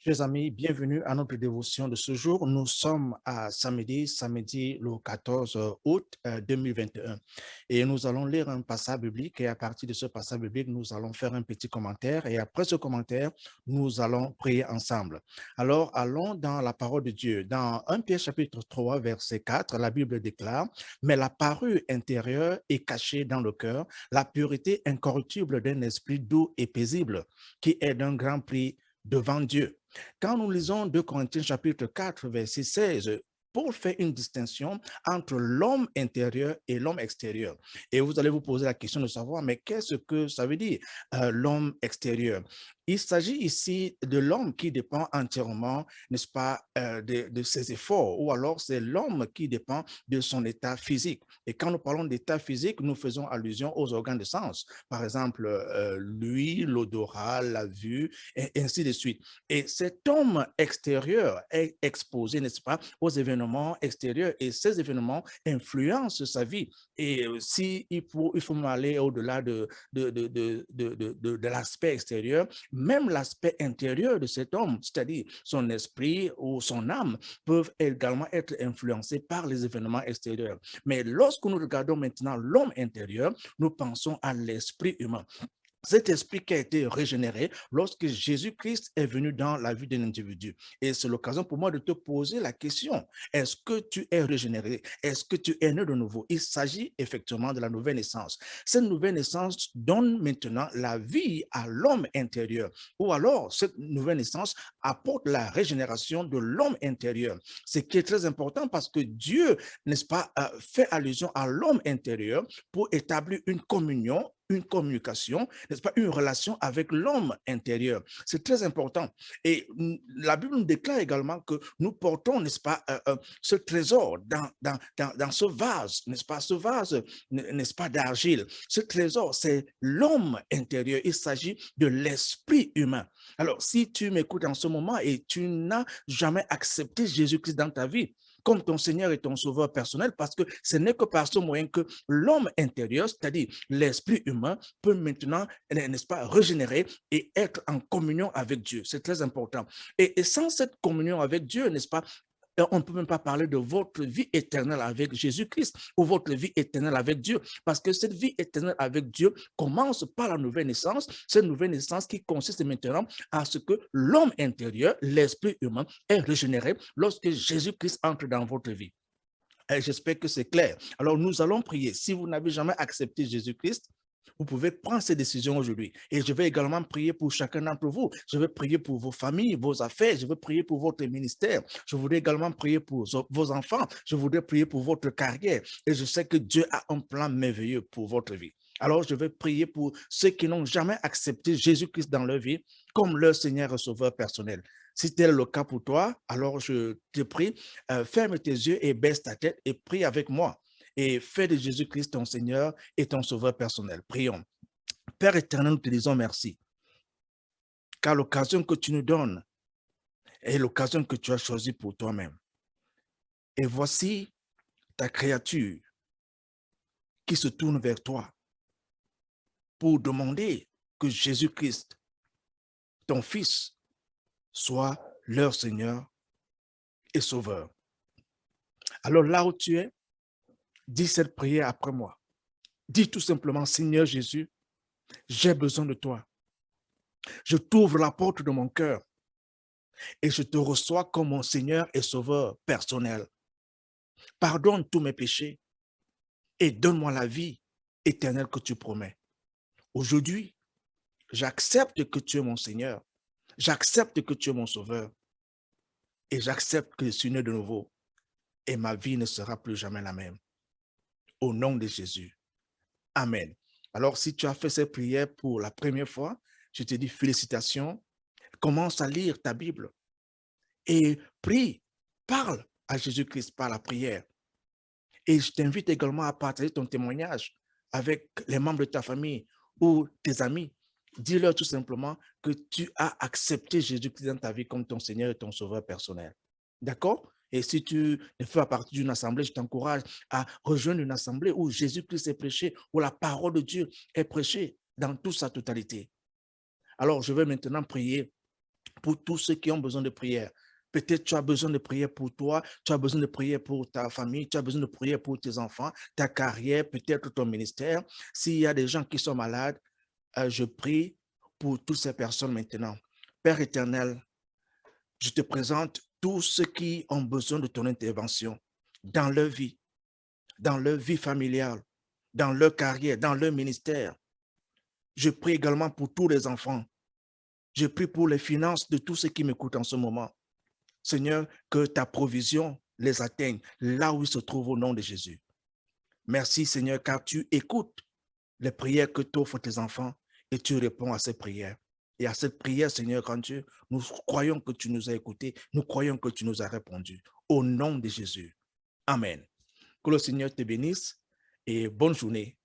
Chers amis, bienvenue à notre dévotion de ce jour. Nous sommes à samedi le 14 août 2021. Et nous allons lire un passage biblique et à partir de ce passage biblique, nous allons faire un petit commentaire et après ce commentaire, nous allons prier ensemble. Alors, allons dans la parole de Dieu. Dans 1 Pierre chapitre 3, verset 4, la Bible déclare: Mais la parure intérieure est cachée dans le cœur, la pureté incorruptible d'un esprit doux et paisible, qui est d'un grand prix devant Dieu. Quand nous lisons 2 Corinthiens chapitre 4, verset 16, Paul fait une distinction entre l'homme intérieur et l'homme extérieur. Et vous allez vous poser la question de savoir, mais qu'est-ce que ça veut dire, l'homme extérieur? Il s'agit ici de l'homme qui dépend entièrement, n'est-ce pas, de ses efforts, ou alors c'est l'homme qui dépend de son état physique. Et quand nous parlons d'état physique, nous faisons allusion aux organes de sens. Par exemple, l'ouïe, l'odorat, la vue, et ainsi de suite. Et cet homme extérieur est exposé, n'est-ce pas, aux événements extérieurs et ces événements influencent sa vie. Et si il faut aller au-delà de l'aspect extérieur, même l'aspect intérieur de cet homme, c'est-à-dire son esprit ou son âme, peuvent également être influencés par les événements extérieurs. Mais lorsque nous regardons maintenant l'homme intérieur, nous pensons à l'esprit humain. Cet esprit qui a été régénéré lorsque Jésus-Christ est venu dans la vie d'un individu. Et c'est l'occasion pour moi de te poser la question: est-ce que tu es régénéré? Est-ce que tu es né de nouveau? Il s'agit effectivement de la nouvelle naissance. Cette nouvelle naissance donne maintenant la vie à l'homme intérieur. Ou alors, cette nouvelle naissance apporte la régénération de l'homme intérieur. Ce qui est très important parce que Dieu, n'est-ce pas, fait allusion à l'homme intérieur pour établir une communication, n'est-ce pas, une relation avec l'homme intérieur. C'est très important. Et la Bible nous déclare également que nous portons, n'est-ce pas, ce trésor dans ce vase, n'est-ce pas, ce vase, n'est-ce pas, d'argile. Ce trésor, c'est l'homme intérieur. Il s'agit de l'esprit humain. Alors, si tu m'écoutes en ce moment et tu n'as jamais accepté Jésus-Christ dans ta vie comme ton Seigneur et ton Sauveur personnel, parce que ce n'est que par ce moyen que l'homme intérieur, c'est-à-dire l'esprit humain, peut maintenant, n'est-ce pas, régénérer et être en communion avec Dieu. C'est très important. Et sans cette communion avec Dieu, n'est-ce pas, on ne peut même pas parler de votre vie éternelle avec Jésus-Christ ou votre vie éternelle avec Dieu, parce que cette vie éternelle avec Dieu commence par la nouvelle naissance, cette nouvelle naissance qui consiste maintenant à ce que l'homme intérieur, l'esprit humain, est régénéré lorsque Jésus-Christ entre dans votre vie. Et j'espère que c'est clair. Alors, nous allons prier. Si vous n'avez jamais accepté Jésus-Christ, vous pouvez prendre ces décisions aujourd'hui. Et je vais également prier pour chacun d'entre vous. Je vais prier pour vos familles, vos affaires. Je vais prier pour votre ministère. Je voudrais également prier pour vos enfants. Je voudrais prier pour votre carrière. Et je sais que Dieu a un plan merveilleux pour votre vie. Alors, je vais prier pour ceux qui n'ont jamais accepté Jésus-Christ dans leur vie comme leur Seigneur et Sauveur personnel. Si tel est le cas pour toi, alors je te prie, ferme tes yeux et baisse ta tête et prie avec moi. Et fais de Jésus-Christ ton Seigneur et ton Sauveur personnel. Prions. Père éternel, nous te disons merci, car l'occasion que tu nous donnes est l'occasion que tu as choisie pour toi-même. Et voici ta créature qui se tourne vers toi pour demander que Jésus-Christ, ton Fils, soit leur Seigneur et Sauveur. Alors là où tu es, dis cette prière après moi. Dis tout simplement: Seigneur Jésus, j'ai besoin de toi. Je t'ouvre la porte de mon cœur et je te reçois comme mon Seigneur et Sauveur personnel. Pardonne tous mes péchés et donne-moi la vie éternelle que tu promets. Aujourd'hui, j'accepte que tu es mon Seigneur, j'accepte que tu es mon Sauveur et j'accepte que je suis né de nouveau et ma vie ne sera plus jamais la même. Au nom de Jésus. Amen. Alors, si tu as fait cette prière pour la première fois, je te dis félicitations. Commence à lire ta Bible et prie, parle à Jésus-Christ par la prière. Et je t'invite également à partager ton témoignage avec les membres de ta famille ou tes amis. Dis-leur tout simplement que tu as accepté Jésus-Christ dans ta vie comme ton Seigneur et ton Sauveur personnel. D'accord? Et si tu ne fais pas partie d'une assemblée, je t'encourage à rejoindre une assemblée où Jésus-Christ est prêché, où la parole de Dieu est prêchée dans toute sa totalité. Alors, je vais maintenant prier pour tous ceux qui ont besoin de prière. Peut-être tu as besoin de prier pour toi, tu as besoin de prier pour ta famille, tu as besoin de prier pour tes enfants, ta carrière, peut-être ton ministère. S'il y a des gens qui sont malades, je prie pour toutes ces personnes maintenant. Père éternel, je te présente tous ceux qui ont besoin de ton intervention dans leur vie familiale, dans leur carrière, dans leur ministère. Je prie également pour tous les enfants. Je prie pour les finances de tous ceux qui m'écoutent en ce moment. Seigneur, que ta provision les atteigne là où ils se trouvent au nom de Jésus. Merci Seigneur, car tu écoutes les prières que t'offrent tes enfants et tu réponds à ces prières. Et à cette prière, Seigneur, grand Dieu, nous croyons que tu nous as écoutés, nous croyons que tu nous as répondu. Au nom de Jésus. Amen. Que le Seigneur te bénisse et bonne journée.